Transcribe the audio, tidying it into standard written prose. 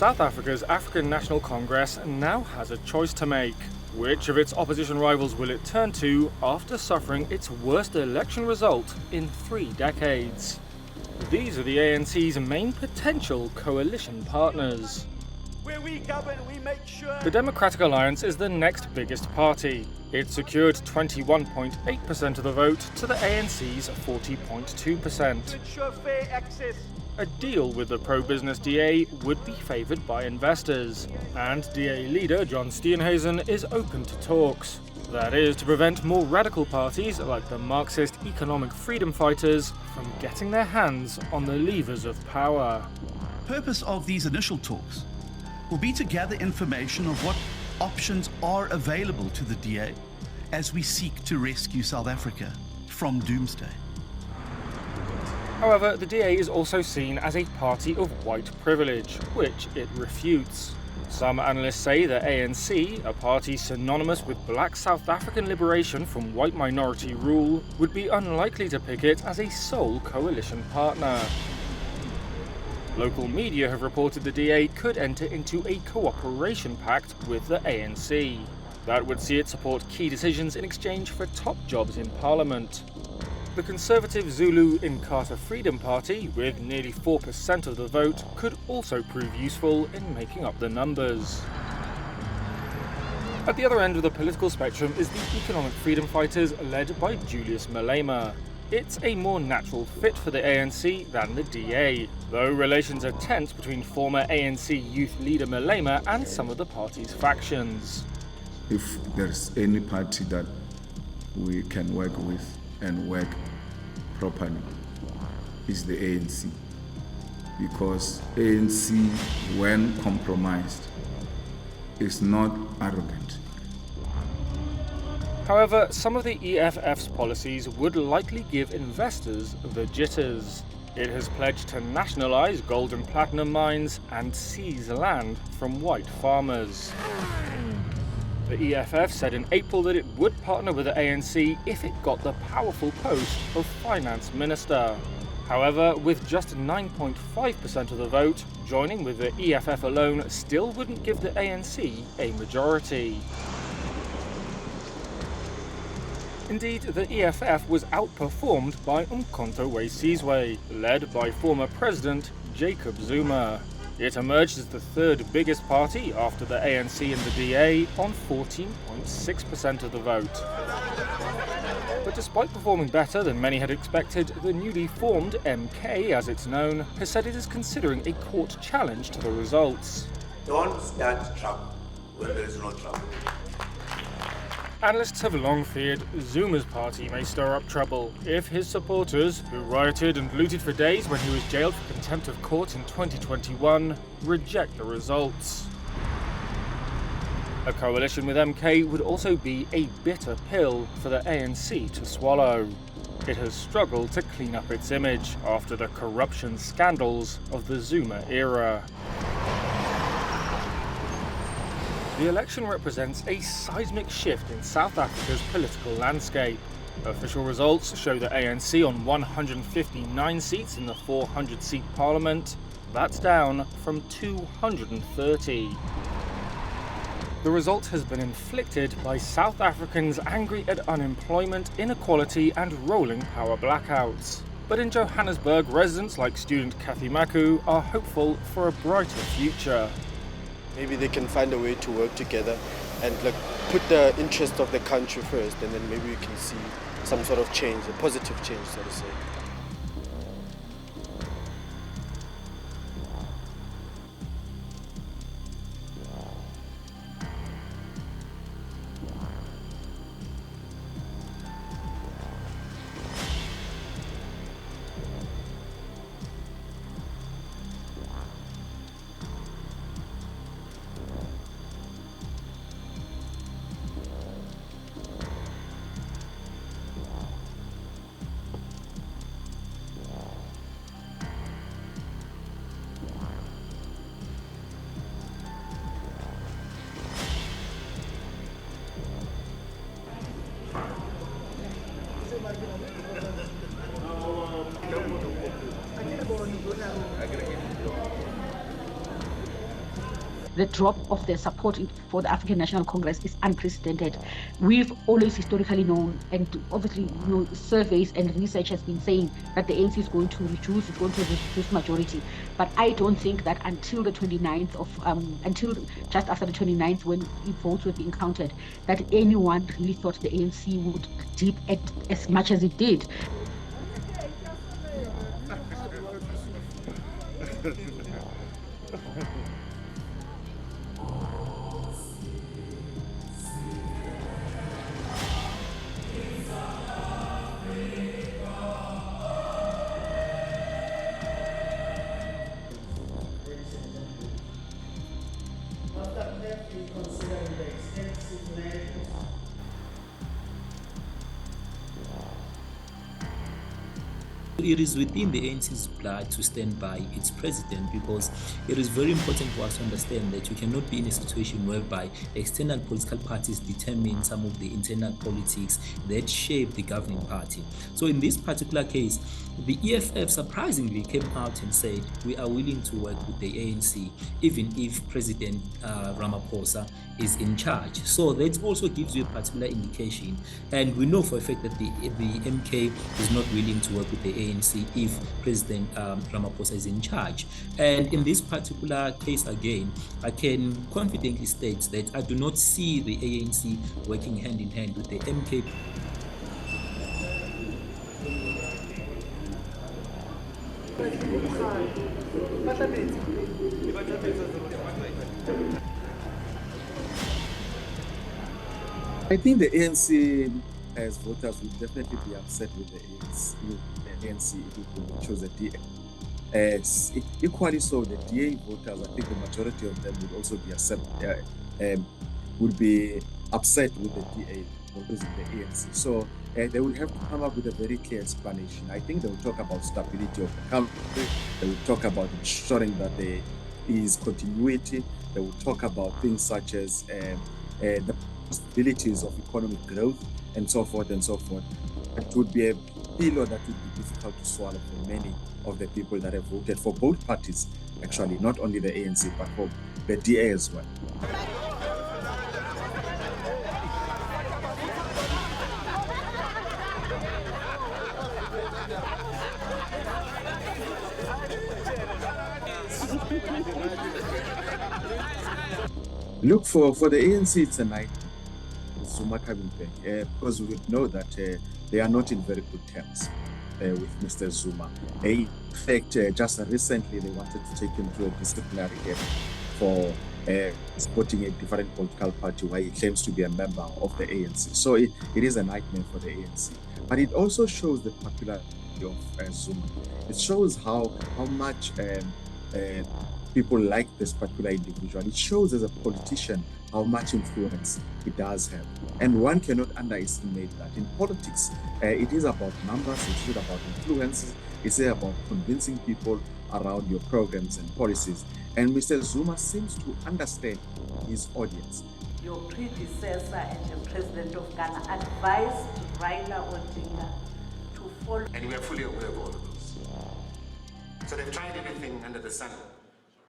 South Africa's African National Congress now has a choice to make. Which of its opposition rivals will it turn to after suffering its worst election result in 3 decades? These are the ANC's main potential coalition partners. Where we govern, we make sure The Democratic Alliance is the next biggest party. It secured 21.8% of the vote to the ANC's 40.2%. to ensure fair access. A deal with the pro-business DA would be favoured by investors, and DA leader John Steenhuisen is open to talks. That is, to prevent more radical parties like the Marxist economic freedom fighters from getting their hands on the levers of power. The purpose of these initial talks will be to gather information of what options are available to the DA as we seek to rescue South Africa from doomsday. However, the DA is also seen as a party of white privilege, which it refutes. Some analysts say the ANC, a party synonymous with black South African liberation from white minority rule, would be unlikely to pick it as a sole coalition partner. Local media have reported the DA could enter into a cooperation pact with the ANC. That would see it support key decisions in exchange for top jobs in Parliament. The conservative Zulu Inkatha Freedom Party, with nearly 4% of the vote, could also prove useful in making up the numbers. At the other end of the political spectrum is the economic freedom fighters led by Julius Malema. It's a more natural fit for the ANC than the DA, though relations are tense between former ANC youth leader Malema and some of the party's factions. If there's any party that we can work with and work properly, is the ANC. Because ANC, when compromised, is not arrogant. However, some of the EFF's policies would likely give investors the jitters. It has pledged to nationalise gold and platinum mines and seize land from white farmers. The EFF said in April that it would partner with the ANC if it got the powerful post of finance minister. However, with just 9.5% of the vote, joining with the EFF alone still wouldn't give the ANC a majority. Indeed, the EFF was outperformed by Umkhonto we Sizwe, led by former President Jacob Zuma. It emerged as the third biggest party after the ANC and the DA on 14.6% of the vote. But despite performing better than many had expected, the newly formed MK, as it's known, has said it is considering a court challenge to the results. Don't start trouble when there is no trouble. Analysts have long feared Zuma's party may stir up trouble if his supporters, who rioted and looted for days when he was jailed for contempt of court in 2021, reject the results. A coalition with MK would also be a bitter pill for the ANC to swallow. It has struggled to clean up its image after the corruption scandals of the Zuma era. The election represents a seismic shift in South Africa's political landscape. Official results show the ANC on 159 seats in the 400-seat parliament. That's down from 230. The result has been inflicted by South Africans angry at unemployment, inequality and rolling power blackouts. But in Johannesburg, residents like student Kathy Maku are hopeful for a brighter future. Maybe they can find a way to work together and put the interest of the country first, and then maybe we can see some sort of change, a positive change, so to say. the drop of the support for the African National Congress is unprecedented. We've always historically known, and obviously, surveys and research has been saying that the ANC is going to reduce, it's going to reduce majority. But I don't think that until the 29th until just after the 29th, when votes were being counted, that anyone really thought the ANC would dip as much as it did. It is within the ANC's blood to stand by its president, because it is very important for us to understand that you cannot be in a situation whereby external political parties determine some of the internal politics that shape the governing party. So in this particular case, the EFF surprisingly came out and said, we are willing to work with the ANC, even if President Ramaphosa is in charge. So that also gives you a particular indication. And we know for a fact that the MK is not willing to work with the ANC if President Ramaphosa is in charge. And in this particular case, again, I can confidently state that I do not see the ANC working hand in hand with the MK. I think the ANC as voters would definitely be upset with the ANC if it chose a DA. Equally so, the DA voters, I think the majority of them would also be would be upset with the DA for losing the ANC. So they will have to come up with a very clear explanation. I think they will talk about stability of the country. They will talk about ensuring that there is continuity. They will talk about things such as the possibilities of economic growth and so forth and so forth. It would be a pillar that would be difficult to swallow for many of the people that have voted for both parties, actually, not only the ANC, but for the DA as well. Look, for the ANC, it's a night Zuma coming back, because we know that they are not in very good terms with Mr. Zuma. In fact, just recently they wanted to take him to a disciplinary hearing for supporting a different political party where he claims to be a member of the ANC. So it is a nightmare for the ANC. But it also shows the popularity of Zuma. It shows how much people like this particular individual. It shows as a politician how much influence he does have. And one cannot underestimate that. In politics, it is about numbers, it is about influences, it's about convincing people around your programs and policies. And Mr. Zuma seems to understand his audience. Your predecessor and the president of Ghana advised Raila Odinga to follow. And we are fully aware of all of this. So they've tried everything under the sun